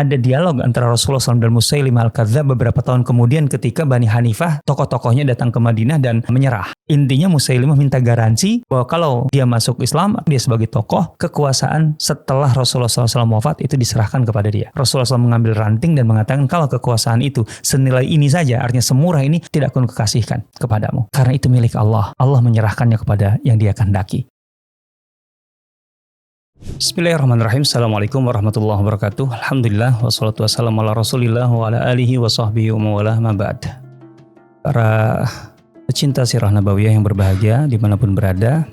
ada dialog antara Rasulullah SAW dan Musailimah Al-Kadzdzab beberapa tahun kemudian ketika Bani Hanifah, tokoh-tokohnya datang ke Madinah dan menyerah. Intinya Musailimah minta garansi bahwa kalau dia masuk Islam, dia sebagai tokoh, kekuasaan setelah Rasulullah SAW wafat itu diserahkan kepada dia. Rasulullah SAW mengambil ranting dan mengatakan kalau kekuasaan itu senilai ini saja, artinya semurah ini, tidak akan kukasihkan kepadamu. Karena itu milik Allah. Allah menyerahkannya kepada yang dia kehendaki. Bismillahirrahmanirrahim. Assalamualaikum warahmatullahi wabarakatuh. Alhamdulillah wassalatu wassalamu ala rasulillah wa ala alihi wa sahbihi wa mawalah ma ba'd. Para pecinta sirah nabawiyah yang berbahagia dimanapun berada,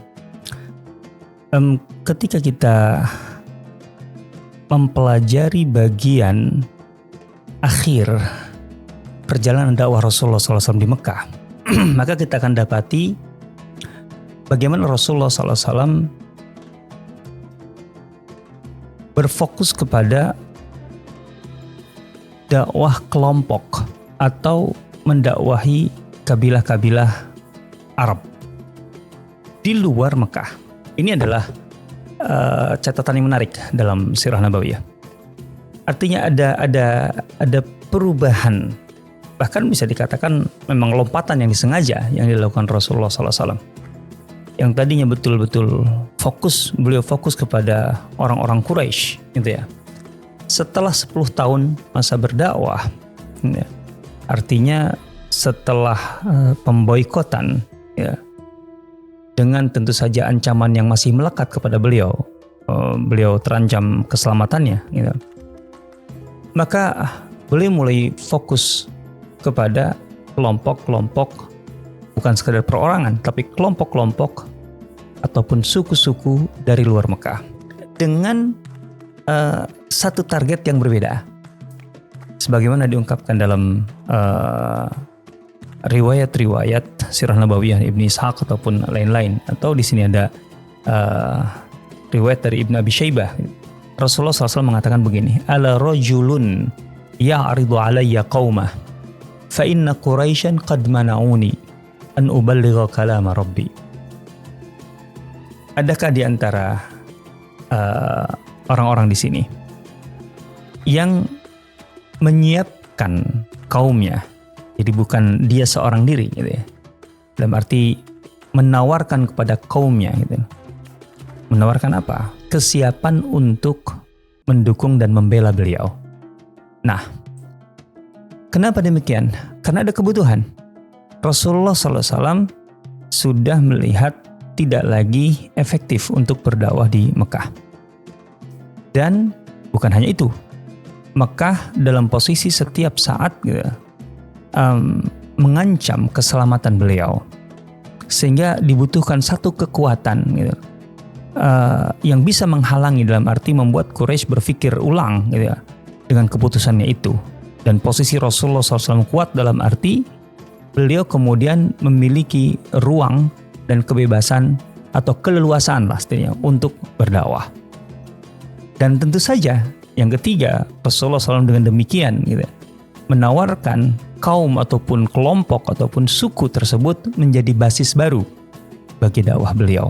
ketika kita mempelajari bagian akhir perjalanan dakwah Rasulullah SAW di Mekah, maka kita akan dapati bagaimana Rasulullah SAW berfokus kepada dakwah kelompok atau mendakwahi kabilah-kabilah Arab di luar Mekah. Ini adalah catatan yang menarik dalam sirah nabawiyah. Artinya ada perubahan, bahkan bisa dikatakan memang lompatan yang disengaja yang dilakukan Rasulullah SAW. Yang tadinya betul-betul beliau fokus kepada orang-orang Quraisy, gitu ya. Setelah 10 tahun masa berdakwah, ya, artinya setelah pemboikotan, ya, dengan tentu saja ancaman yang masih melekat kepada beliau terancam keselamatannya, gitu. Maka beliau mulai fokus kepada kelompok-kelompok, bukan sekedar perorangan, tapi kelompok-kelompok ataupun suku-suku dari luar Mekah dengan satu target yang berbeda. Sebagaimana diungkapkan dalam riwayat-riwayat sirah nabawiyah Ibnu Ishaq ataupun lain-lain, atau di sini ada riwayat dari Ibnu Abi Syaibah. Rasulullah SAW mengatakan begini, ala rajulun ya'ridu alayya qaumah fa inna Quraisyan qad mana'uni an uballigha kalama Rabbi. Adakah di antara orang-orang di sini yang menyiapkan kaumnya, jadi bukan dia seorang diri, gitu ya, dalam arti menawarkan kepada kaumnya, gitu. Menawarkan apa? Kesiapan untuk mendukung dan membela beliau. Nah, kenapa demikian? Karena ada kebutuhan. Rasulullah SAW sudah melihat tidak lagi efektif untuk berdakwah di Mekah. Dan bukan hanya itu, Mekah dalam posisi setiap saat gitu, mengancam keselamatan beliau, sehingga dibutuhkan satu kekuatan gitu, yang bisa menghalangi, dalam arti membuat Quraisy berpikir ulang gitu, dengan keputusannya itu. Dan posisi Rasulullah SAW kuat dalam arti beliau kemudian memiliki ruang dan kebebasan atau keleluasaan pastinya untuk berdakwah. Dan tentu saja yang ketiga, Rasulullah SAW dengan demikian gitu, menawarkan kaum ataupun kelompok ataupun suku tersebut menjadi basis baru bagi dakwah beliau.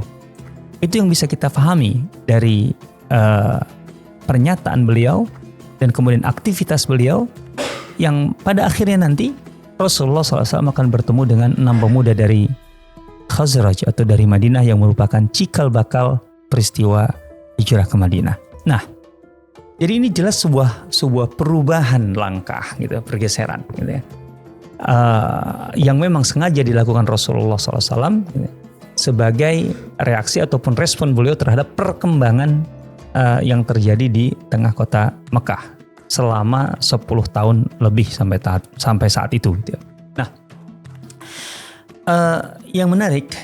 Itu yang bisa kita pahami dari pernyataan beliau dan kemudian aktivitas beliau, yang pada akhirnya nanti Rasulullah SAW akan bertemu dengan 6 pemuda dari Khazraj atau dari Madinah yang merupakan cikal bakal peristiwa hijrah ke Madinah. Nah, jadi ini jelas sebuah perubahan langkah, gitu, pergeseran, gitu ya, yang memang sengaja dilakukan Rasulullah SAW gitu, sebagai reaksi ataupun respon beliau terhadap perkembangan yang terjadi di tengah kota Mekah selama 10 tahun lebih sampai saat itu, gitu. Nah, yang menarik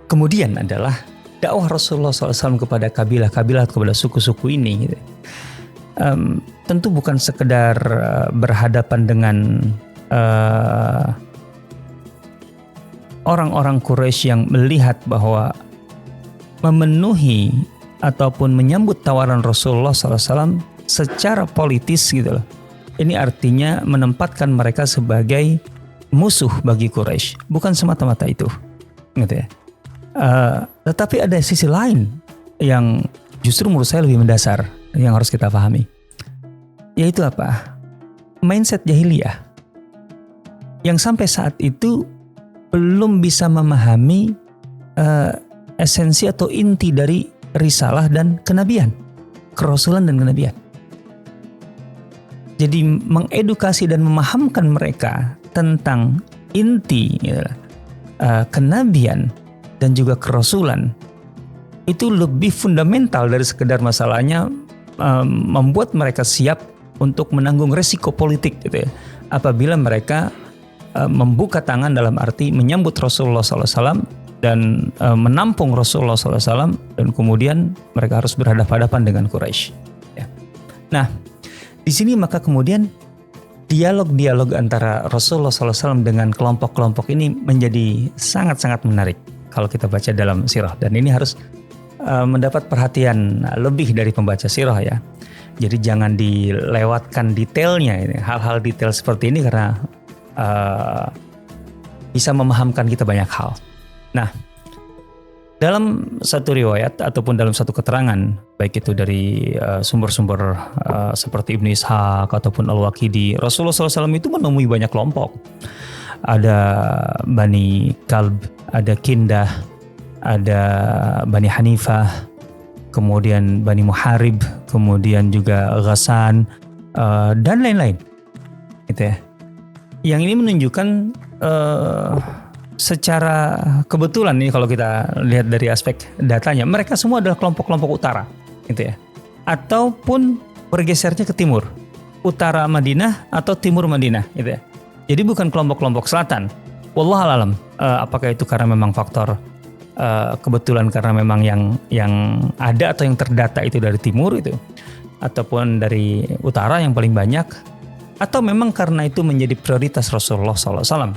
kemudian adalah dakwah Rasulullah SAW kepada kabilah-kabilah, kepada suku-suku ini, gitu. Tentu bukan sekedar berhadapan dengan orang-orang Quraisy yang melihat bahwa memenuhi ataupun menyambut tawaran Rasulullah SAW secara politis, gitu loh. Ini artinya menempatkan mereka sebagai musuh bagi Quraisy, bukan semata-mata itu, gitu ya. Tetapi ada sisi lain yang justru menurut saya lebih mendasar yang harus kita pahami. yaitu apa? Mindset jahiliyah yang sampai saat itu belum bisa memahami esensi atau inti dari risalah dan kenabian, kerasulan dan kenabian. Jadi mengedukasi dan memahamkan mereka tentang inti kenabian dan juga kerasulan itu lebih fundamental dari sekedar masalahnya membuat mereka siap untuk menanggung resiko politik gitu ya. Apabila mereka membuka tangan dalam arti menyambut Rasulullah SAW dan menampung Rasulullah SAW dan kemudian mereka harus berhadapan-hadapan dengan Quraisy. Ya. Nah, di sini maka kemudian dialog-dialog antara Rasulullah SAW dengan kelompok-kelompok ini menjadi sangat-sangat menarik kalau kita baca dalam sirah, dan ini harus mendapat perhatian lebih dari pembaca sirah ya. Jadi jangan dilewatkan detailnya ini, hal-hal detail seperti ini karena bisa memahamkan kita banyak hal. Nah, dalam satu riwayat ataupun dalam satu keterangan, baik itu dari sumber-sumber seperti Ibnu Ishaq ataupun Al-Waqidi, Rasulullah SAW itu menemui banyak kelompok. Ada Bani Kalb, ada Kindah, ada Bani Hanifah, kemudian Bani Muharib, kemudian juga Ghassan, dan lain-lain. Gitu ya. Yang ini menunjukkan secara kebetulan nih kalau kita lihat dari aspek datanya, mereka semua adalah kelompok-kelompok utara, gitu ya. Ataupun bergesernya ke timur, utara Madinah atau timur Madinah, gitu ya. Jadi bukan kelompok-kelompok selatan. Wallahu alam, apakah itu karena memang faktor kebetulan karena memang yang ada atau yang terdata itu dari timur itu, ataupun dari utara yang paling banyak, atau memang karena itu menjadi prioritas Rasulullah SAW.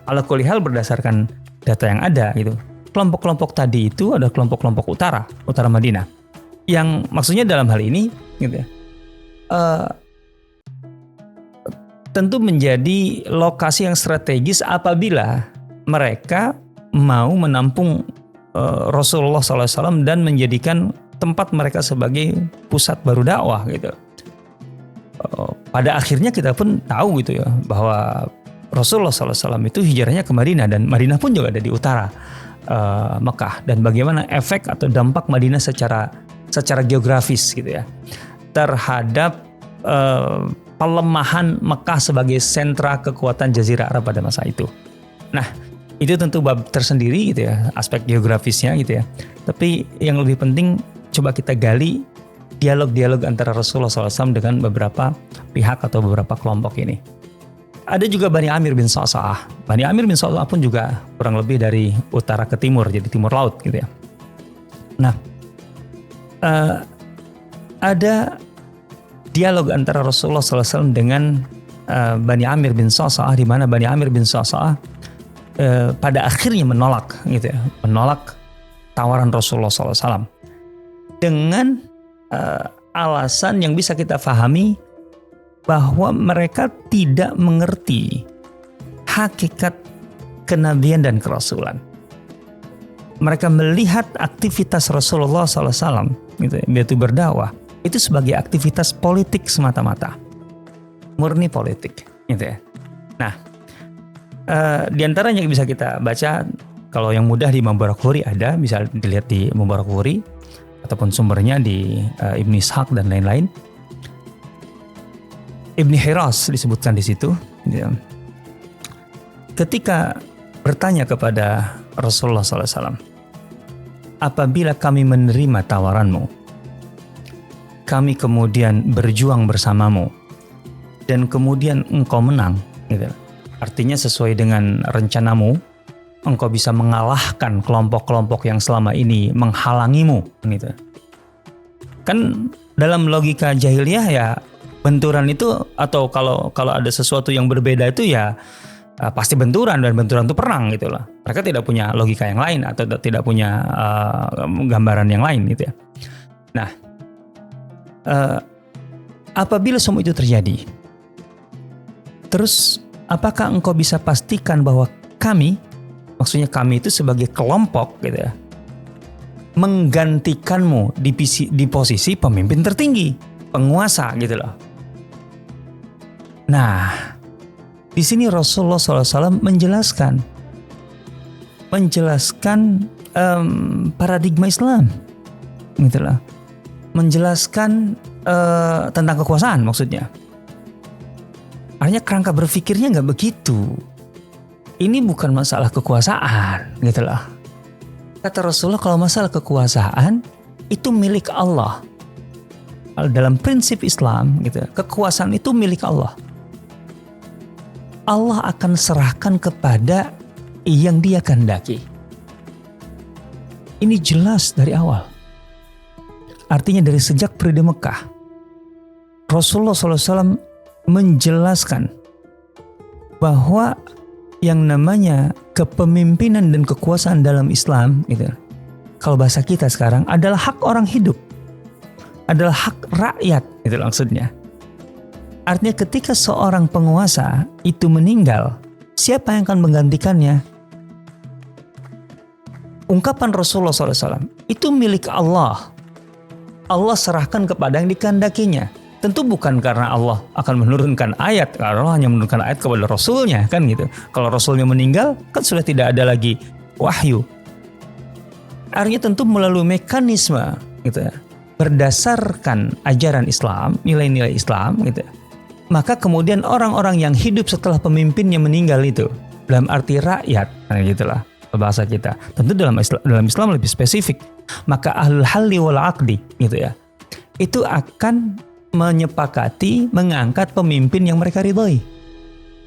Ala kulli hal berdasarkan data yang ada gitu, kelompok-kelompok tadi itu ada kelompok-kelompok utara Madinah, yang maksudnya dalam hal ini gitu ya, tentu menjadi lokasi yang strategis apabila mereka mau menampung Rasulullah SAW dan menjadikan tempat mereka sebagai pusat baru dakwah gitu. Pada akhirnya kita pun tahu gitu ya bahwa Rasulullah SAW itu hijrahnya ke Madinah, dan Madinah pun juga ada di utara Mekah, dan bagaimana efek atau dampak Madinah secara geografis gitu ya terhadap pelemahan Mekah sebagai sentra kekuatan Jazirah Arab pada masa itu. Nah, itu tentu bab tersendiri gitu ya, aspek geografisnya gitu ya. Tapi yang lebih penting coba kita gali dialog-dialog antara Rasulullah SAW dengan beberapa pihak atau beberapa kelompok ini. Ada juga Bani Amir bin Sa'sa'ah. Bani Amir bin Sa'sa'ah pun juga kurang lebih dari utara ke timur, jadi timur laut gitu ya. Nah, ada dialog antara Rasulullah SAW dengan Bani Amir bin Sa'sa'ah, di mana Bani Amir bin Sa'sa'ah pada akhirnya menolak gitu ya, menolak tawaran Rasulullah SAW dengan alasan yang bisa kita pahami bahwa mereka tidak mengerti hakikat kenabian dan kerasulan. Mereka melihat aktivitas Rasulullah SAW gitu ya, yaitu berdakwah, itu sebagai aktivitas politik semata-mata, murni politik gitu ya. Nah, di antaranya yang bisa kita baca, kalau yang mudah di Mubarakfuri ada, bisa dilihat di Mubarakfuri ataupun sumbernya di Ibnu Ishaq dan lain-lain. Ibni Hiras disebutkan di situ. Ya. Ketika bertanya kepada Rasulullah SAW, apabila kami menerima tawaranmu, kami kemudian berjuang bersamamu, dan kemudian engkau menang, gitu. Artinya sesuai dengan rencanamu, engkau bisa mengalahkan kelompok-kelompok yang selama ini menghalangimu, gitu. Kan dalam logika jahiliyah ya, benturan itu, atau kalau ada sesuatu yang berbeda itu ya pasti benturan, dan benturan itu perang gitu loh. Mereka tidak punya logika yang lain atau tidak punya gambaran yang lain gitu ya. Nah, apabila semua itu terjadi, terus apakah engkau bisa pastikan bahwa kami, maksudnya kami itu sebagai kelompok gitu ya, menggantikanmu di posisi pemimpin tertinggi, penguasa gitu loh. Nah, di sini Rasulullah SAW menjelaskan paradigma Islam, gitulah. Menjelaskan tentang kekuasaan maksudnya. Artinya kerangka berpikirnya nggak begitu. Ini bukan masalah kekuasaan, gitulah. Kata Rasulullah, kalau masalah kekuasaan itu milik Allah. Dalam prinsip Islam, gitu, kekuasaan itu milik Allah. Allah akan serahkan kepada yang Dia kehendaki. Ini jelas dari awal. Artinya dari sejak periode Mekah, Rasulullah SAW menjelaskan bahwa yang namanya kepemimpinan dan kekuasaan dalam Islam, gitu, kalau bahasa kita sekarang, adalah hak orang hidup, adalah hak rakyat, itu maksudnya. Artinya ketika seorang penguasa itu meninggal, siapa yang akan menggantikannya? Ungkapan Rasulullah SAW, itu milik Allah. Allah serahkan kepada yang dikehendakinya. Tentu bukan karena Allah akan menurunkan ayat, karena Allah hanya menurunkan ayat kepada Rasulnya, kan gitu. Kalau Rasulnya meninggal, kan sudah tidak ada lagi wahyu. Artinya tentu melalui mekanisme, gitu ya, berdasarkan ajaran Islam, nilai-nilai Islam, gitu. Maka kemudian orang-orang yang hidup setelah pemimpinnya meninggal itu, dalam arti rakyat, nah gitulah bahasa kita. Tentu dalam Islam lebih spesifik. Maka ahlul halli wal aqdi, gitu ya, itu akan menyepakati mengangkat pemimpin yang mereka ridhoi,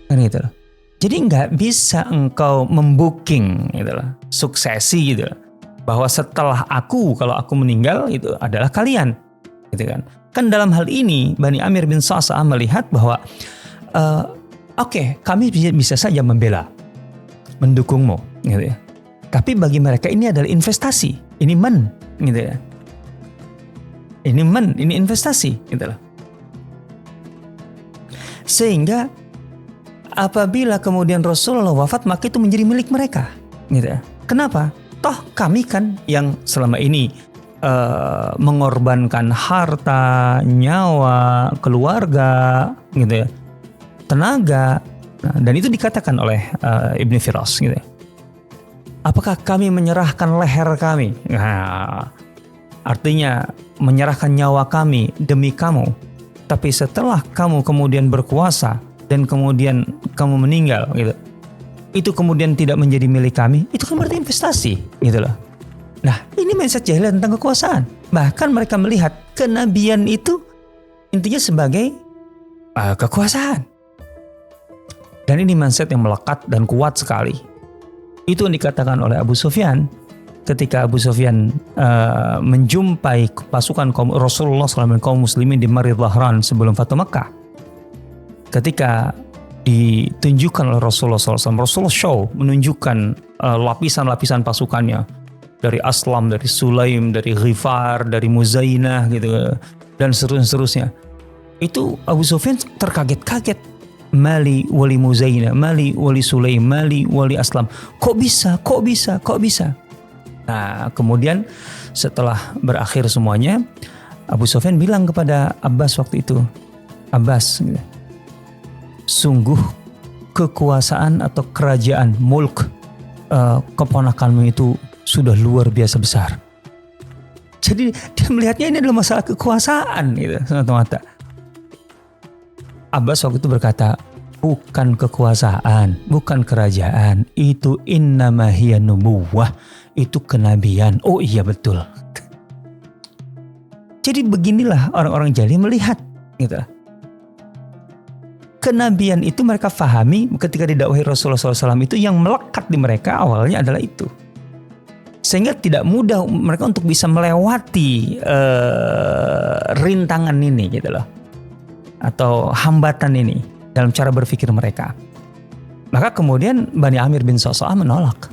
kan gitu loh. Jadi nggak bisa engkau membooking, gitu loh, suksesi, gitu loh, bahwa setelah kalau aku meninggal itu adalah kalian, gitu kan. Kan dalam hal ini Bani Amir bin Sa'sa'ah melihat bahwa oke, kami bisa saja membela, mendukungmu, gitu ya. Tapi bagi mereka ini adalah investasi, ini gitu ya. Ini investasi, gitu loh. Sehingga apabila kemudian Rasulullah wafat, maka itu menjadi milik mereka, gitu ya. Kenapa? Toh kami kan yang selama ini mengorbankan harta, nyawa, keluarga, gitu ya, tenaga. Nah, dan itu dikatakan oleh Ibn Firas, gitu ya. Apakah kami menyerahkan leher kami? Nah, artinya menyerahkan nyawa kami demi kamu. Tapi setelah kamu kemudian berkuasa dan kemudian kamu meninggal, gitu, itu kemudian tidak menjadi milik kami, itu kan berarti investasi, gitu loh. Nah, ini mindset jahiliyah tentang kekuasaan. Bahkan mereka melihat kenabian itu intinya sebagai kekuasaan. Dan ini mindset yang melekat dan kuat sekali. Itu yang dikatakan oleh Abu Sufyan ketika Abu Sufyan menjumpai pasukan Rasulullah SAW kaum muslimin di Marid Dhahran sebelum Fatu Makkah. Ketika ditunjukkan oleh Rasulullah SAW, Rasulullah show menunjukkan lapisan-lapisan pasukannya, dari Aslam, dari Sulaim, dari Ghifar, dari Muzainah, gitu, dan seterusnya. Itu Abu Sufyan terkaget-kaget. Mali wali Muzainah, mali wali Sulaim, mali wali Aslam. Kok bisa? Nah, kemudian setelah berakhir semuanya, Abu Sufyan bilang kepada Abbas waktu itu, Abbas, sungguh kekuasaan atau kerajaan mulk keponakanmu itu sudah luar biasa besar. Jadi dia melihatnya ini adalah masalah kekuasaan, gitu, semata-mata. Abbas waktu itu berkata, bukan kekuasaan, bukan kerajaan, itu innama hiya nubuwah, itu kenabian. Oh iya betul. Jadi beginilah orang-orang jahiliyah melihat, gitu. Kenabian itu mereka fahami ketika didakwahi Rasulullah SAW, itu yang melekat di mereka awalnya adalah itu. Sehingga tidak mudah mereka untuk bisa melewati rintangan ini, gitu loh, atau hambatan ini dalam cara berpikir mereka. Maka kemudian Bani Amir bin Sa'sa'ah menolak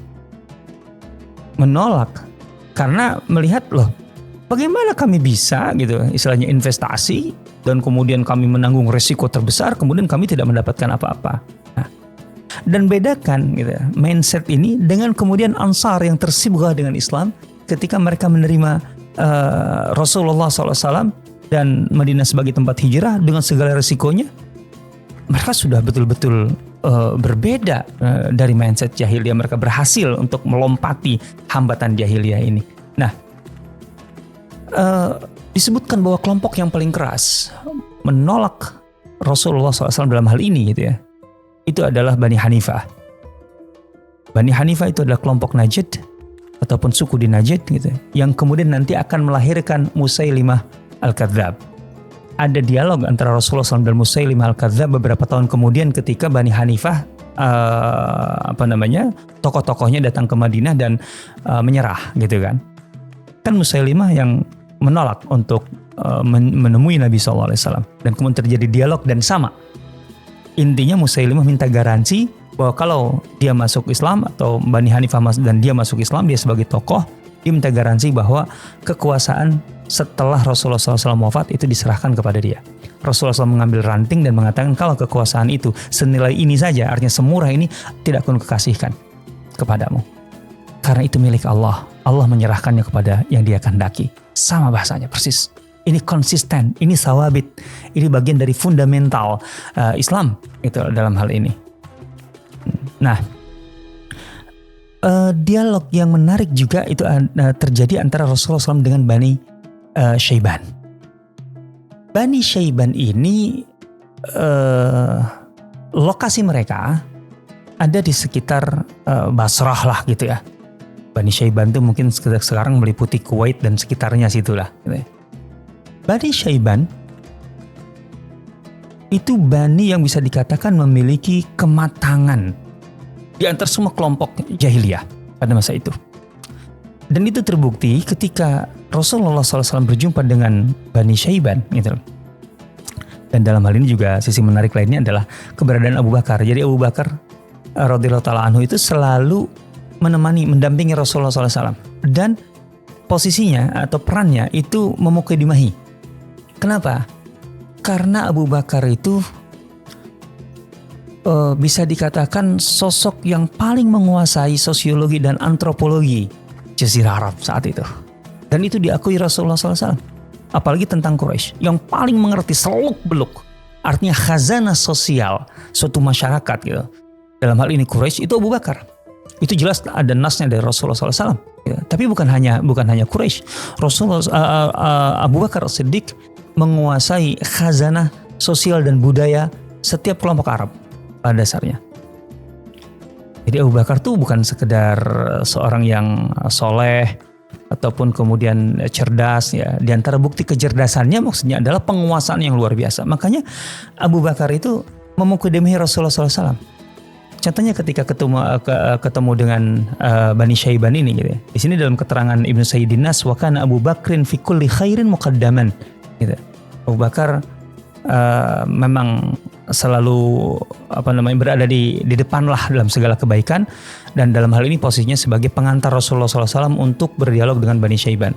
karena melihat, loh, bagaimana kami bisa, gitu, istilahnya investasi, dan kemudian kami menanggung resiko terbesar, kemudian kami tidak mendapatkan apa-apa. Nah, dan bedakan, gitu, mindset ini dengan kemudian Ansar yang tersibgah dengan Islam ketika mereka menerima Rasulullah SAW dan Madinah sebagai tempat hijrah dengan segala resikonya. mereka sudah betul-betul berbeda dari mindset jahiliyah. Mereka berhasil untuk melompati hambatan jahiliyah ini. Nah, disebutkan bahwa kelompok yang paling keras menolak Rasulullah SAW dalam hal ini gitu ya, itu adalah Bani Hanifah. Bani Hanifah itu adalah kelompok Najd ataupun suku di Najd gitu, yang kemudian nanti akan melahirkan Musailimah Al-Kadzab. Ada dialog antara Rasulullah SAW dan Musailimah Al-Kadzab beberapa tahun kemudian ketika Bani Hanifah tokoh-tokohnya datang ke Madinah dan menyerah gitu kan. Kan Musailimah yang menolak untuk menemui Nabi SAW, dan kemudian terjadi dialog dan sama. Intinya Musailimah minta garansi bahwa kalau dia masuk Islam atau Bani Hanifah dan dia masuk Islam, dia sebagai tokoh, dia minta garansi bahwa kekuasaan setelah Rasulullah SAW wafat itu diserahkan kepada dia. Rasulullah SAW mengambil ranting dan mengatakan kalau kekuasaan itu senilai ini saja, artinya semurah ini, tidak akan kukasihkan kepadamu. Karena itu milik Allah. Allah menyerahkannya kepada yang dia kehendaki. Sama bahasanya persis. Ini konsisten, ini sawabit, ini bagian dari fundamental Islam itu dalam hal ini. Nah, dialog yang menarik juga itu terjadi antara Rasulullah SAW dengan Bani Syaiban. Bani Syaiban ini lokasi mereka ada di sekitar Basrah lah gitu ya. Bani Syaiban itu mungkin sekarang meliputi Kuwait dan sekitarnya situlah gitu ya. Bani Syaiban itu bani yang bisa dikatakan memiliki kematangan di antara semua kelompok jahiliyah pada masa itu. Dan itu terbukti ketika Rasulullah SAW berjumpa dengan Bani Syaiban gitu. Dan dalam hal ini juga sisi menarik lainnya adalah keberadaan Abu Bakar. Jadi Abu Bakar radhiyallahu ta'ala anhu itu selalu mendampingi Rasulullah SAW. Dan posisinya atau perannya itu memukadimahi. Kenapa? Karena Abu Bakar itu bisa dikatakan sosok yang paling menguasai sosiologi dan antropologi Jazirah Arab saat itu. Dan itu diakui Rasulullah SAW. Apalagi tentang Quraisy, yang paling mengerti seluk-beluk artinya khazanah sosial suatu masyarakat gitu. Dalam hal ini Quraisy itu Abu Bakar. Itu jelas ada nasnya dari Rasulullah SAW. Ya, tapi bukan hanya Quraisy. Abu Bakar Siddiq menguasai khazanah sosial dan budaya setiap kelompok Arab pada dasarnya. Jadi Abu Bakar tuh bukan sekedar seorang yang soleh ataupun kemudian cerdas ya. Di antara bukti kecerdasannya maksudnya adalah penguasaan yang luar biasa. Makanya Abu Bakar itu memukadimai Rasulullah SAW. Contohnya ketika ketemu dengan Bani Syaiban ini gitu ya. Di sini dalam keterangan Ibnu Sayyidin Nas, wa kana Abu Bakrin fi kulli khairin muqaddaman gitu. Abu Bakar memang selalu berada di depan lah dalam segala kebaikan, dan dalam hal ini posisinya sebagai pengantar Rasulullah SAW untuk berdialog dengan Bani Syaiban.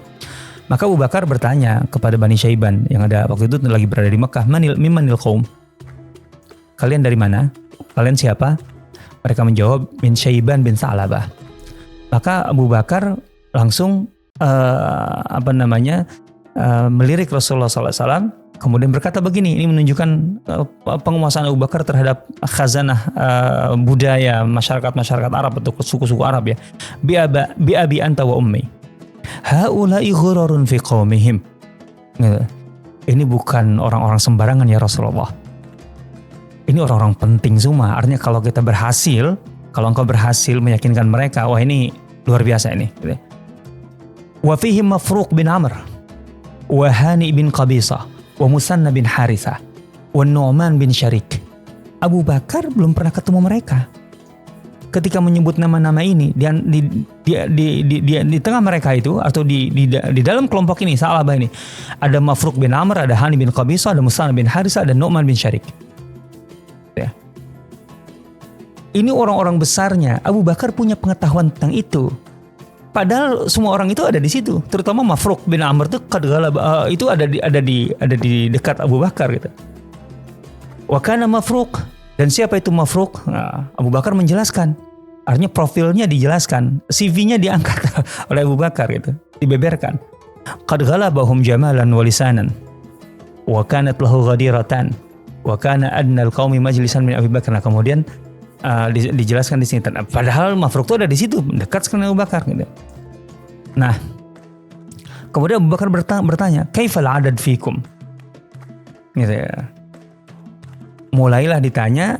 Maka Abu Bakar bertanya kepada Bani Syaiban yang ada waktu itu lagi berada di Mekah, mimmanil qaum? Kalian dari mana? Kalian siapa? Mereka menjawab, min Syaiban bin Sa'labah. Maka Abu Bakar langsung melirik Rasulullah SAW, kemudian berkata begini. Ini menunjukkan penguasaan Abu Bakar terhadap khazanah budaya masyarakat Arab atau suku-suku Arab ya. Bi abi anta wa ummi haula'i ghurarun fi qaumihim. Ini bukan orang-orang sembarangan ya Rasulullah. Ini orang-orang penting semua. Artinya kalau engkau berhasil meyakinkan mereka, wah ini luar biasa ini. Wa fihim Mafruq bin Amr wa Hani bin Qabisah wa Musanna bin Harithah wa Nu'man bin Syarik. Abu Bakar belum pernah ketemu mereka. Ketika menyebut nama-nama ini di tengah mereka itu atau di dalam kelompok ini Sa'labah ini ada Mafruq bin Amr, ada Hani bin Qabisah, ada Musanna bin Harithah, ada Nu'man bin Syarik. Ya. Ini orang-orang besarnya. Abu Bakar punya pengetahuan tentang itu. Padahal semua orang itu ada di situ, terutama Mafruq bin Amr itu ada di dekat Abu Bakar gitu. Wa kana Mafruq, dan siapa itu Mafruq? Nah, Abu Bakar menjelaskan, artinya profilnya dijelaskan, CV-nya diangkat oleh Abu Bakar gitu, dibeberkan. Qad ghalabahum jamalan wa lisanan wa kanat lahu ghadiratan Wa kana adnal qaumi majlisan min Abi Bakar. Nah, kemudian dijelaskan di sini. Padahal Mafruk itu ada di situ, dekat sekali Abu Bakar gitu. Nah, kemudian Abu Bakar bertanya, "Kaifal adad fikum?" Gitu ya. Mulailah ditanya,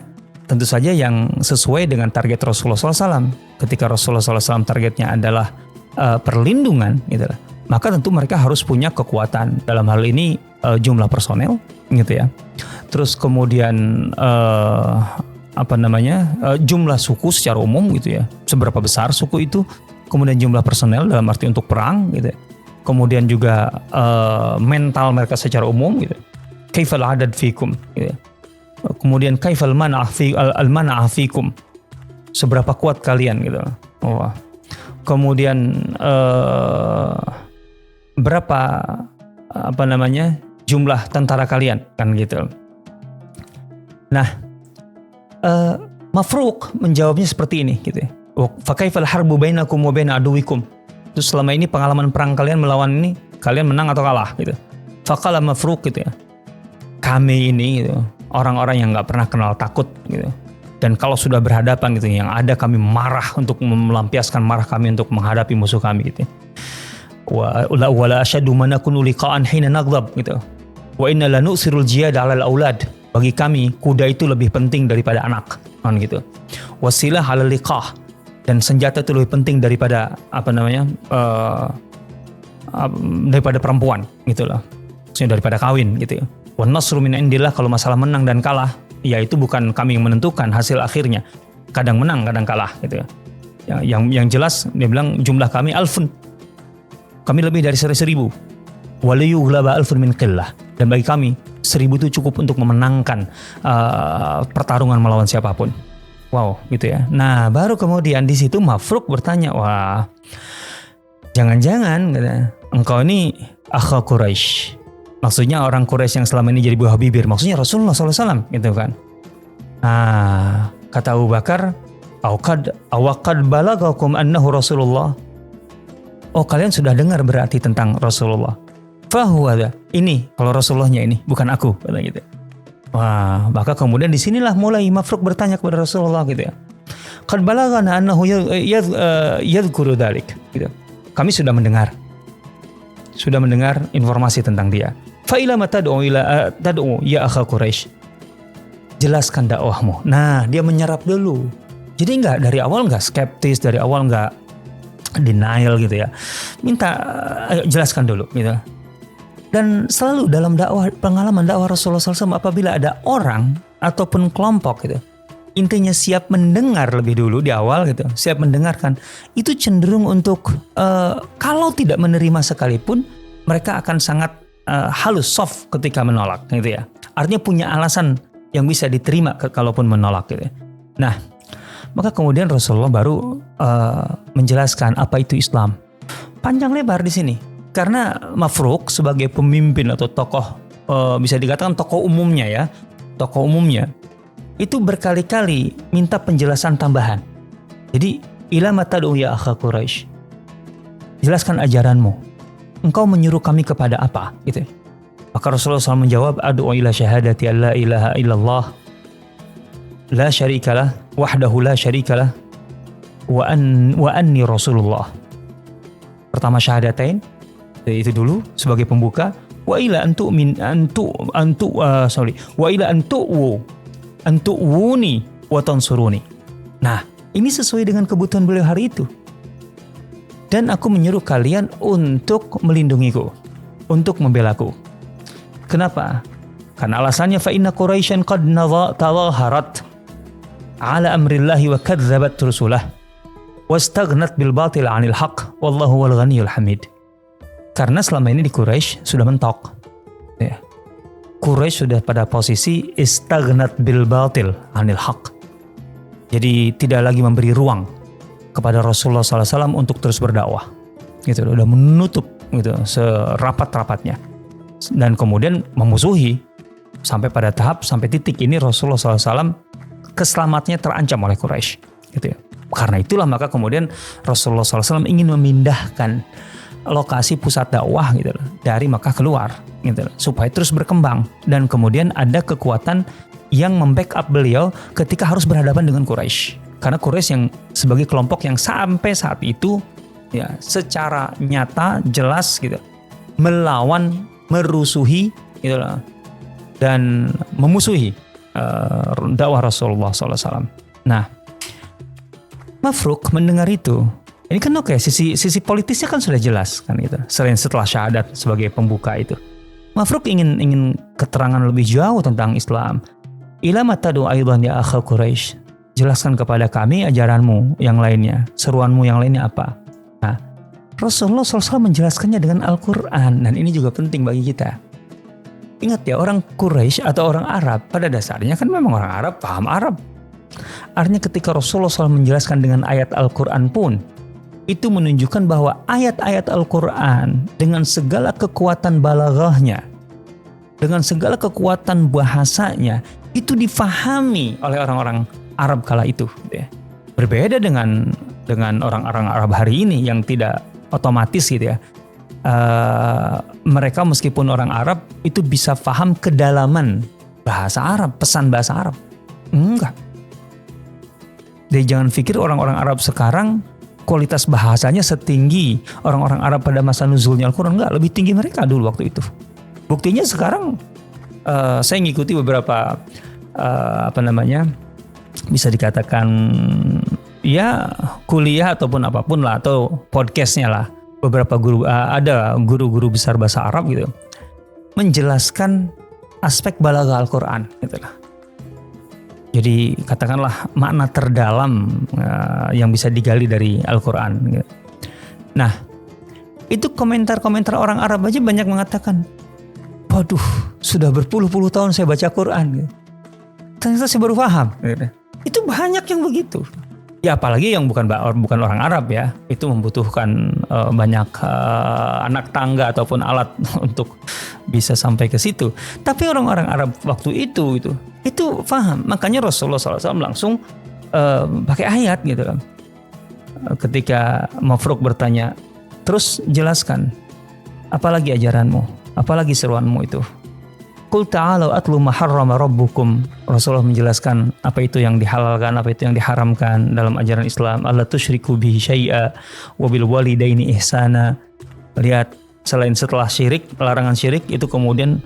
tentu saja yang sesuai dengan target Rasulullah SAW. Ketika Rasulullah SAW targetnya adalah perlindungan, gitu lah, maka tentu mereka harus punya kekuatan. Dalam hal ini jumlah personel, gitu ya. Terus kemudian jumlah suku secara umum, gitu ya. Seberapa besar suku itu? Kemudian jumlah personel dalam arti untuk perang, gitu ya. Kemudian juga mental mereka secara umum, gitu. Kaifal adad fikum, gitu ya. Kemudian kaifal man'a fikum, seberapa kuat kalian, gitu. Oh. Kemudian berapa jumlah tentara kalian, kan gitu. Nah, Mafruk menjawabnya seperti ini, gitu ya. Fa kaifal harbu bainakum wa baina aduwikum. Terus selama ini pengalaman perang kalian melawan ini, kalian menang atau kalah, gitu. Faqala Mafruk, gitu ya. Kami ini, gitu, orang-orang yang nggak pernah kenal takut, gitu. Dan kalau sudah berhadapan, gitu, yang ada kami marah untuk melampiaskan marah kami untuk menghadapi musuh kami, gitu. Wala asyadu manakunu liqa'an hina naghdab, gitu. Wa inna lanu'sirul jiyad 'alal aulad. Bagi kami kuda itu lebih penting daripada anak, kan gitu. Wasilah 'alal liqah, dan senjata itu lebih penting daripada daripada perempuan, gitu loh. Maksudnya daripada kawin, gitu ya. Wan nasru min indillah, kalau masalah menang dan kalah, ya itu bukan kami yang menentukan hasil akhirnya. Kadang menang, kadang kalah, gitu ya. Yang jelas dia bilang jumlah kami alfun. Kami lebih dari 1.000. Waliyughlaba alfun min qillah. Dan bagi kami 1.000 itu cukup untuk memenangkan pertarungan melawan siapapun. Wow, gitu ya. Nah, baru kemudian di situ Mafruk bertanya, wah, jangan-jangan, gitu, engkau ini akha Quraisy. Maksudnya orang Quraisy yang selama ini jadi buah bibir. Maksudnya Rasulullah SAW, gitu kan. Nah, kata Abu Bakar, awaqad balagakum annahu Rasulullah. Oh, kalian sudah dengar berarti tentang Rasulullah. Fahuwa, ini kalau Rasulullahnya ini, bukan aku, kata gitu. Wah, maka kemudian disinilah mulai Mafruk bertanya kepada Rasulullah, gitu ya. Qad balagana annahu yadhkuru dzalik, gitu. Kami sudah mendengar informasi tentang dia. Fa ila ma tad'u ya akha Quraisy. Jelaskan dakwahmu. Nah, dia menyerap dulu. Jadi dari awal nggak skeptis, dari awal nggak denial, gitu ya. Minta jelaskan dulu, gitu. Dan selalu dalam pengalaman dakwah Rasulullah SAW, apabila ada orang ataupun kelompok, gitu, intinya siap mendengar lebih dulu di awal, gitu, siap mendengarkan, itu cenderung untuk kalau tidak menerima sekalipun, mereka akan sangat halus, soft ketika menolak, gitu ya. Artinya punya alasan yang bisa diterima kalaupun menolak, gitu ya. Nah, maka kemudian Rasulullah baru menjelaskan apa itu Islam. Panjang lebar di sini. Karena Mafruk sebagai pemimpin atau tokoh, bisa dikatakan tokoh umumnya ya, tokoh umumnya, itu berkali-kali minta penjelasan tambahan. Jadi, ila ma tad'u ya akha Quraisy. Jelaskan ajaranmu. Engkau menyuruh kami kepada apa? Gitu. Maka Rasulullah SAW menjawab, ad'u ila syahadati alla ilaha illallah, la syarikalah, wahdahu la syarikalah, wa anni Rasulullah. Pertama syahadatain, itu dulu sebagai pembuka. Wa ila antu'wuni wa tansuruni. Nah, ini sesuai dengan kebutuhan beliau hari itu. Dan aku menyuruh kalian untuk melindungiku, untuk membelaku. Kenapa? Karena alasannya fa inna Quraisyan qad tadhaharat ala amrillahi wa kadzabat rusulah wastaghnat bil batil 'anil haqq wallahu wal ghaniyyul hamid. Karena selama ini di Quraisy sudah mentok. Ya. Quraisy sudah pada posisi istaghnat bil batil 'anil haqq. Jadi tidak lagi memberi ruang kepada Rasulullah SAW untuk terus berdakwah. Gitu, udah menutup gitu serapat-rapatnya. Dan kemudian memusuhi sampai pada tahap, sampai titik ini Rasulullah SAW keselamatannya terancam oleh Quraisy. Gitu ya. Karena itulah maka kemudian Rasulullah SAW ingin memindahkan lokasi pusat dakwah gitu loh, dari Makkah keluar. gitu, supaya terus berkembang, dan kemudian ada kekuatan yang membackup beliau ketika harus berhadapan dengan Quraisy. Karena Quraisy yang sebagai kelompok yang sampai saat itu ya secara nyata jelas gitu melawan, merusuhi gitu lah, dan memusuhi dakwah Rasulullah SAW. Nah, Mafruk mendengar itu, ini kan oke, sisi politisnya kan sudah jelas kan gitu. Selain setelah syahadat sebagai pembuka itu, Mafruk ingin keterangan lebih jauh tentang Islam. Ila matadu aidan ya akha Quraisy. Jelaskan kepada kami ajaranmu yang lainnya, seruanmu yang lainnya apa. Nah, Rasulullah SAW menjelaskannya dengan Al-Quran, dan ini juga penting bagi kita. Ingat ya, orang Quraisy atau orang Arab pada dasarnya kan memang orang Arab, paham Arab. Artinya ketika Rasulullah SAW menjelaskan dengan ayat Al-Quran pun, itu menunjukkan bahwa ayat-ayat Al-Quran dengan segala kekuatan balaghahnya, dengan segala kekuatan bahasanya, itu difahami oleh orang-orang Arab kala itu. Berbeda dengan orang-orang Arab hari ini yang tidak otomatis gitu ya. Mereka meskipun orang Arab itu bisa paham kedalaman bahasa Arab, pesan bahasa Arab. Enggak. Jadi jangan pikir orang-orang Arab sekarang kualitas bahasanya setinggi orang-orang Arab pada masa nuzulnya Al-Quran. Enggak, lebih tinggi mereka dulu waktu itu. Buktinya sekarang saya ngikuti beberapa bisa dikatakan ya kuliah ataupun apapun lah, atau podcastnya lah, beberapa guru, ada guru-guru besar bahasa Arab gitu menjelaskan aspek balaghah Al-Quran gitu lah. Jadi katakanlah makna terdalam yang bisa digali dari Al-Quran gitu. Nah, itu komentar-komentar orang Arab aja banyak mengatakan, waduh, sudah berpuluh-puluh tahun saya baca Quran gitu, ternyata saya baru paham gitu. Itu banyak yang begitu. Ya apalagi yang bukan orang Arab ya, itu membutuhkan banyak anak tangga ataupun alat untuk bisa sampai ke situ. Tapi orang-orang Arab waktu itu paham. Makanya Rasulullah SAW langsung pakai ayat gitu kan. Ketika Mafruk bertanya, terus jelaskan, apalagi ajaranmu, apalagi seruanmu itu. Qul ta'alu atlu ma harrama rabbukum. Rasulullah menjelaskan apa itu yang dihalalkan, apa itu yang diharamkan dalam ajaran Islam. Alla tusyriku bihi syai'a wa bil walidaini ihsana. Lihat, selain setelah syirik, larangan syirik, itu kemudian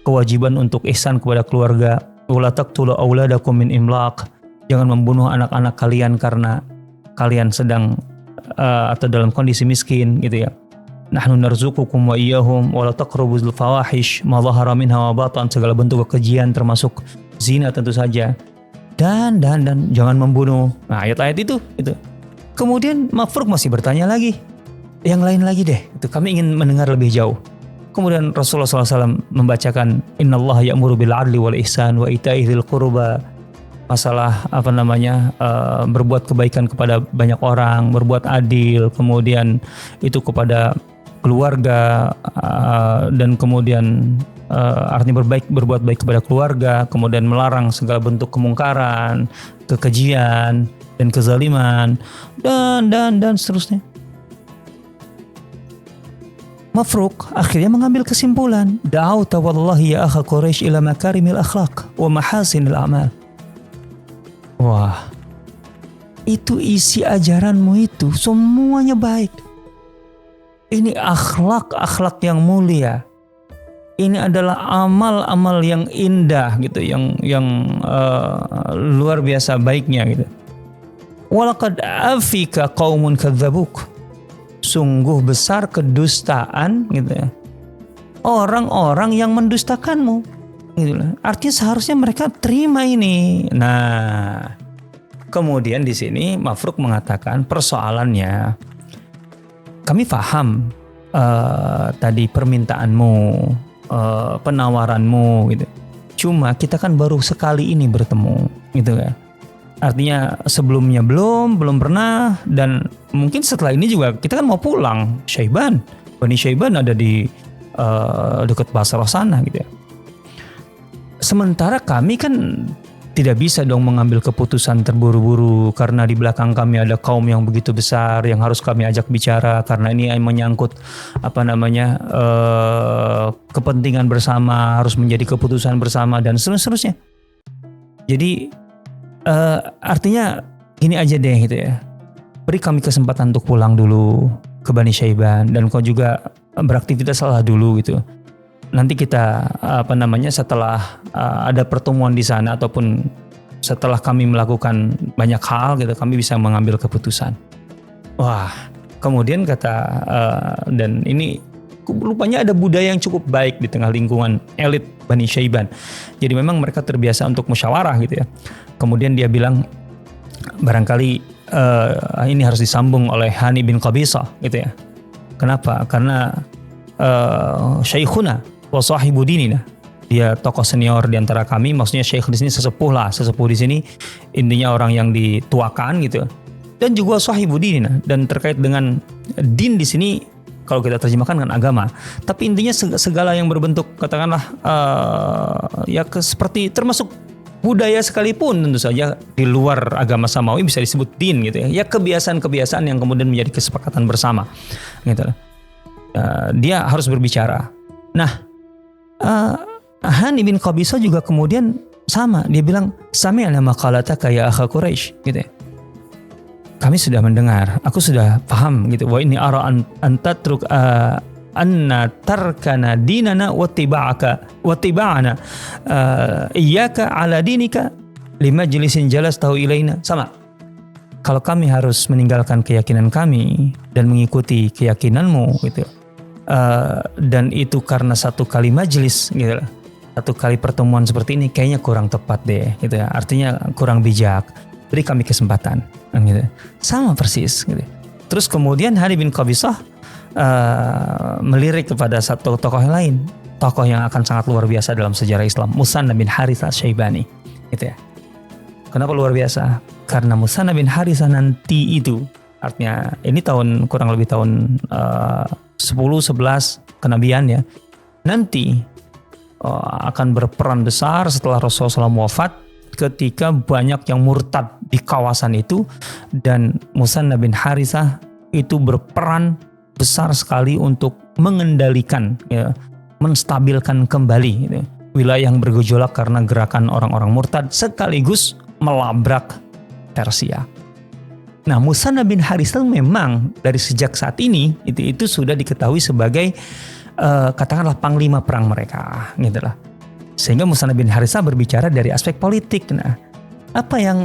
kewajiban untuk ihsan kepada keluarga. Wala taqtulu auladakum min imlaq. Jangan membunuh anak-anak kalian karena kalian sedang atau dalam kondisi miskin gitu ya. Nahnu narzuqukum wa iyyahum wa la taqrabul fawahish ma dhahara minha wa batan, segala bentuk kekejian termasuk zina tentu saja. Dan jangan membunuh. Nah, ayat-ayat itu. Kemudian Mafruk masih bertanya lagi. Yang lain lagi deh. Itu kami ingin mendengar lebih jauh. Kemudian Rasulullah SAW membacakan innallaha ya'muru bil 'adli wal ihsan wa ita'i dzil qurba. Masalah berbuat kebaikan kepada banyak orang, berbuat adil, kemudian itu kepada keluarga, dan kemudian artinya berbuat baik kepada keluarga, kemudian melarang segala bentuk kemungkaran, kekejian dan kezaliman, dan seterusnya. Mafruk akhirnya mengambil kesimpulan, da'auta wallahi ya akha Quraisy ila makarimil akhlaq wa mahasinil a'mal. Wah, itu isi ajaranmu itu semuanya baik. Ini akhlak yang mulia. Ini adalah amal-amal yang indah gitu, yang luar biasa baiknya gitu. Walaqad afika qaumun kadzabuk. Sungguh besar kedustaan gitu ya. Orang-orang yang mendustakanmu. Gitu lah. Artinya seharusnya mereka terima ini. Nah, kemudian di sini Mafruk mengatakan persoalannya, kami paham tadi permintaanmu, penawaranmu gitu. Cuma kita kan baru sekali ini bertemu gitu kan. Artinya sebelumnya belum pernah, dan mungkin setelah ini juga kita kan mau pulang. Bani Syaiban ada di dekat Basrah sana gitu ya. Sementara kami kan tidak bisa dong mengambil keputusan terburu-buru karena di belakang kami ada kaum yang begitu besar yang harus kami ajak bicara karena ini menyangkut kepentingan bersama, harus menjadi keputusan bersama dan seterusnya. Jadi artinya gini aja deh gitu ya. Beri kami kesempatan untuk pulang dulu ke Bani Syaiban dan kau juga beraktivitas lah dulu gitu. Nanti kita setelah ada pertemuan di sana ataupun setelah kami melakukan banyak hal gitu, kami bisa mengambil keputusan. Wah, kemudian kata dan ini rupanya ada budaya yang cukup baik di tengah lingkungan elit Bani Syaiban. Jadi memang mereka terbiasa untuk musyawarah gitu ya. Kemudian dia bilang barangkali ini harus disambung oleh Hani bin Qabisah gitu ya. Kenapa? Karena Syekhuna wa sahibu dinina, dia tokoh senior di antara kami, maksudnya syekh di sini sesepuh di sini intinya orang yang dituakan gitu. Dan juga sahibu dinina, dan terkait dengan din di sini kalau kita terjemahkan kan agama, tapi intinya segala yang berbentuk katakanlah seperti termasuk budaya sekalipun tentu saja di luar agama samawi bisa disebut din gitu ya. Ya kebiasaan-kebiasaan yang kemudian menjadi kesepakatan bersama gitu. Dia harus berbicara. Nah, Hani bin Qabisah juga kemudian sama, dia bilang sami'na maqalataka ya akha Quraisy gitu ya. Kami sudah mendengar, aku sudah paham gitu. Wa inni ara an tatruk anna tarkana dinana wa tiba'ana iyyaka ala dinika limajlisin jalas tahu ilaina. Sama. Kalau kami harus meninggalkan keyakinan kami dan mengikuti keyakinanmu gitu. Dan itu karena satu kali majelis gitu lah, satu kali pertemuan seperti ini kayaknya kurang tepat deh gitu ya, artinya kurang bijak, beri kami kesempatan gitu. Sama persis gitu. Terus kemudian Hani bin Qabisah melirik kepada satu tokoh yang lain, tokoh yang akan sangat luar biasa dalam sejarah Islam, Musanna bin Harithah Syaibani gitu ya. Kenapa luar biasa? Karena Musanna bin Harithah nanti itu, artinya ini kurang lebih tahun 10-11 kenabian ya, nanti akan berperan besar setelah Rasulullah SAW wafat ketika banyak yang murtad di kawasan itu, dan Musanna bin Harithah itu berperan besar sekali untuk mengendalikan ya, menstabilkan kembali gitu, wilayah yang bergejolak karena gerakan orang-orang murtad sekaligus melabrak Persia. Nah, Musanna bin Harithah memang dari sejak saat ini itu sudah diketahui sebagai katakanlah panglima perang mereka, gitulah. Sehingga Musanna bin Harithah berbicara dari aspek politik. Nah, apa yang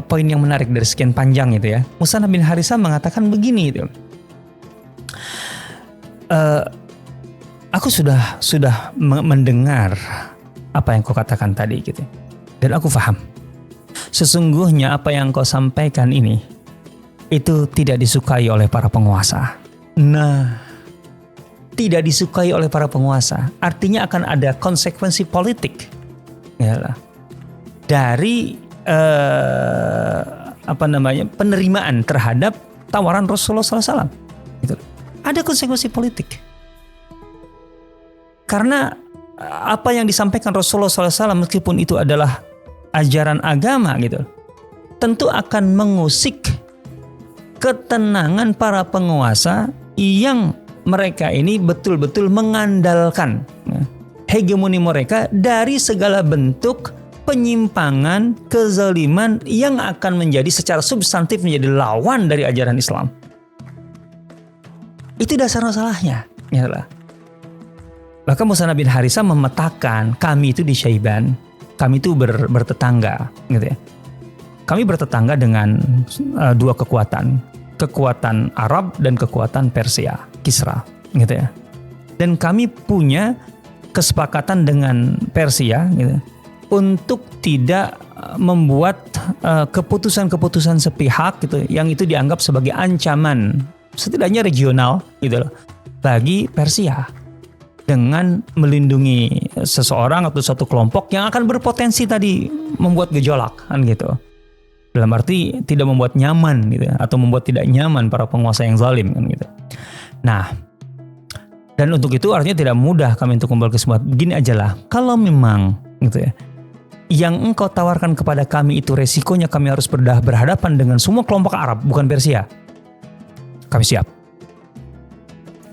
poin yang menarik dari sekian panjang itu ya? Musanna bin Harithah mengatakan begini itu. Aku sudah mendengar apa yang kau katakan tadi gitu. Dan aku paham. Sesungguhnya apa yang kau sampaikan ini itu tidak disukai oleh para penguasa. Nah, tidak disukai oleh para penguasa, artinya akan ada konsekuensi politik ya, dari penerimaan terhadap tawaran Rasulullah SAW. Gitu. Ada konsekuensi politik. Karena apa yang disampaikan Rasulullah SAW meskipun itu adalah ajaran agama gitu, tentu akan mengusik ketenangan para penguasa yang mereka ini betul-betul mengandalkan hegemoni mereka dari segala bentuk penyimpangan, kezaliman yang akan menjadi secara substantif menjadi lawan dari ajaran Islam. Itu dasar masalahnya. Ya, bahkan Musanna bin Harithah memetakan kami itu di Syaiban, kami itu bertetangga, gitu ya. Kami bertetangga dengan dua kekuatan Arab dan kekuatan Persia, Kisra, gitu ya. Dan kami punya kesepakatan dengan Persia, gitu, untuk tidak membuat keputusan-keputusan sepihak, gitu, yang itu dianggap sebagai ancaman, setidaknya regional, gitu loh, bagi Persia. Dengan melindungi seseorang atau satu kelompok yang akan berpotensi tadi membuat gejolak, kan gitu. Dalam arti tidak membuat nyaman gitu, atau membuat tidak nyaman para penguasa yang zalim, kan gitu. Nah, dan untuk itu artinya tidak mudah kami untuk membawa kesempatan. Begini aja lah, kalau memang gitu ya, yang engkau tawarkan kepada kami itu resikonya kami harus berhadapan dengan semua kelompok Arab, bukan Persia. Kami siap.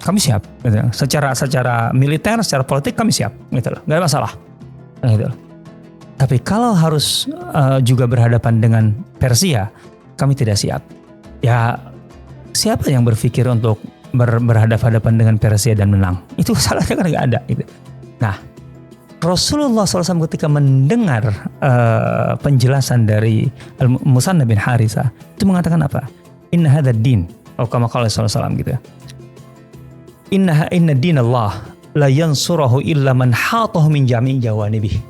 Kami siap. Gitu. Secara militer, secara politik kami siap. Gitu loh. Gak ada masalah. Gitu loh. Tapi kalau harus juga berhadapan dengan Persia, kami tidak siap. Ya, siapa yang berpikir untuk berhadapan-hadapan dengan Persia dan menang? Itu salahnya kan nggak ada. Gitu. Nah, Rasulullah SAW ketika mendengar penjelasan dari Musanna bin Harithah, itu mengatakan apa? Inna hadha din, atau kama qala SAW gitu. Inna dinallah la yansurahu illa man hatahu min jami' jawanibih.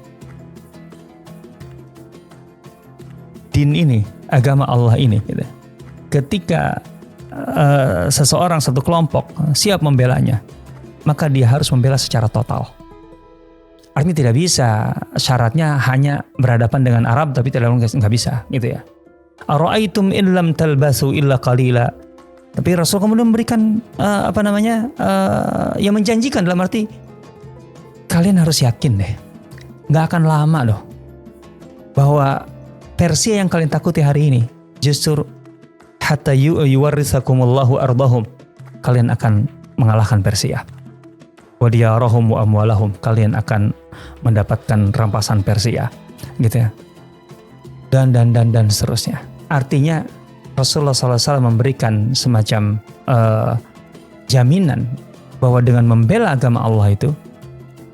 Din ini, agama Allah ini gitu. Ketika seseorang, satu kelompok siap membelanya, maka dia harus membela secara total. Artinya tidak bisa syaratnya hanya berhadapan dengan Arab tapi tidak bisa gitu ya. Ara'aitum in lam talbasu illa qalila. Tapi Rasul kemudian memberikan yang menjanjikan, dalam arti kalian harus yakin deh, nggak akan lama loh bahwa Persia yang kalian takuti hari ini justru hatta yuwarrithakumullahu ardahum, kalian akan mengalahkan Persia. Wa diyarahum wa amwalahum, kalian akan mendapatkan rampasan Persia, gitu ya. Dan seterusnya. Artinya Rasulullah SAW memberikan semacam jaminan bahwa dengan membela agama Allah itu,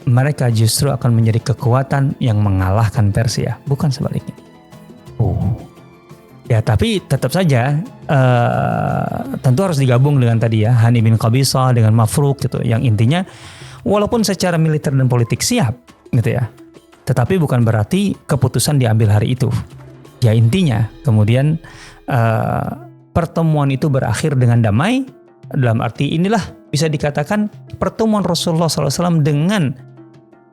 mereka justru akan menjadi kekuatan yang mengalahkan Persia, bukan sebaliknya. Ya, tapi tetap saja tentu harus digabung dengan tadi ya, Hani bin Qabisah dengan Mafruq gitu, yang intinya walaupun secara militer dan politik siap gitu ya, tetapi bukan berarti keputusan diambil hari itu. Ya intinya kemudian pertemuan itu berakhir dengan damai, dalam arti inilah bisa dikatakan pertemuan Rasulullah SAW dengan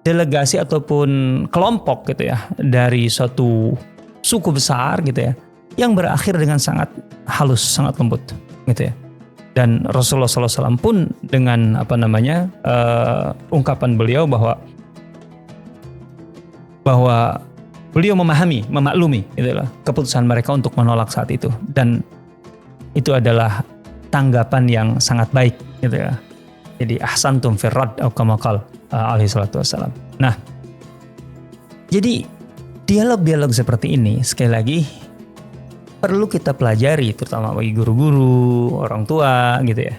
delegasi ataupun kelompok gitu ya dari suatu suku besar gitu ya, yang berakhir dengan sangat halus, sangat lembut gitu ya. Dan Rasulullah SAW pun dengan ungkapan beliau bahwa beliau memahami, memaklumi itulah keputusan mereka untuk menolak saat itu, dan itu adalah tanggapan yang sangat baik gitu ya. Jadi ahsantum firrad atau kama qala alaihi salatu wassalam. Nah, jadi dialog-dialog seperti ini sekali lagi perlu kita pelajari, terutama bagi guru-guru, orang tua gitu ya,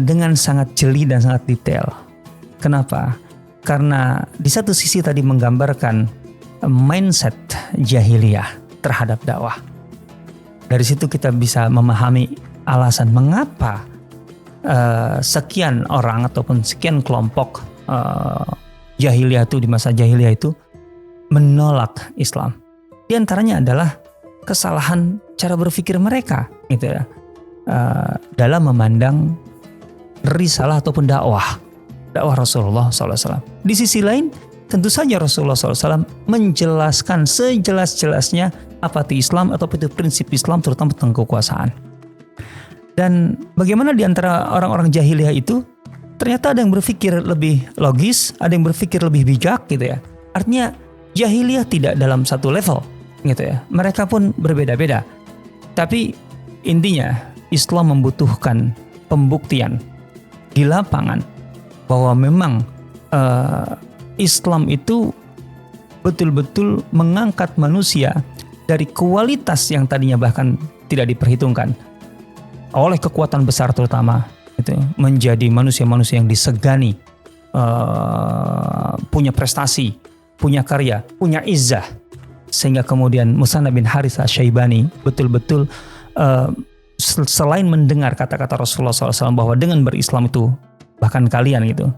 dengan sangat jeli dan sangat detail. Kenapa? Karena di satu sisi tadi menggambarkan mindset jahiliyah terhadap dakwah. Dari situ kita bisa memahami alasan mengapa sekian orang ataupun sekian kelompok jahiliyah itu di masa jahiliyah itu menolak Islam. Di antaranya adalah kesalahan cara berpikir mereka gitu ya, dalam memandang risalah ataupun dakwah Rasulullah SAW. Di sisi lain tentu saja Rasulullah SAW menjelaskan sejelas-jelasnya apa itu Islam atau itu prinsip Islam, terutama tentang kekuasaan. Dan bagaimana di antara orang-orang jahiliyah itu ternyata ada yang berpikir lebih logis, ada yang berpikir lebih bijak gitu ya. Artinya jahiliyah tidak dalam satu level gitu ya. Mereka pun berbeda-beda. Tapi intinya Islam membutuhkan pembuktian di lapangan bahwa memang Islam itu betul-betul mengangkat manusia dari kualitas yang tadinya bahkan tidak diperhitungkan oleh kekuatan besar, terutama itu menjadi manusia-manusia yang disegani, punya prestasi, punya karya, punya izzah, sehingga kemudian Musanna bin Harithah Syaibani betul-betul selain mendengar kata-kata Rasulullah SAW bahwa dengan berislam itu bahkan kalian gitu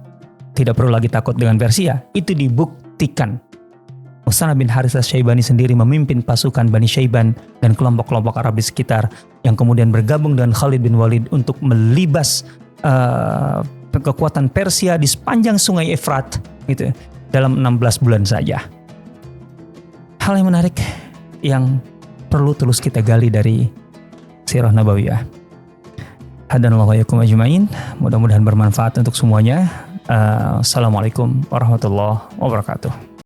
tidak perlu lagi takut dengan Persia, itu dibuktikan. Musanna bin Harithah Syaibani sendiri memimpin pasukan Bani Syaiban dan kelompok-kelompok Arab di sekitar yang kemudian bergabung dengan Khalid bin Walid untuk melibas kekuatan Persia di sepanjang sungai Efrat gitu, dalam 16 bulan saja. Hal yang menarik yang perlu terus kita gali dari Sirah Nabawiyah. Hadanallahu wa iyyakum ajmain. Mudah-mudahan bermanfaat untuk semuanya. Assalamualaikum warahmatullahi wabarakatuh.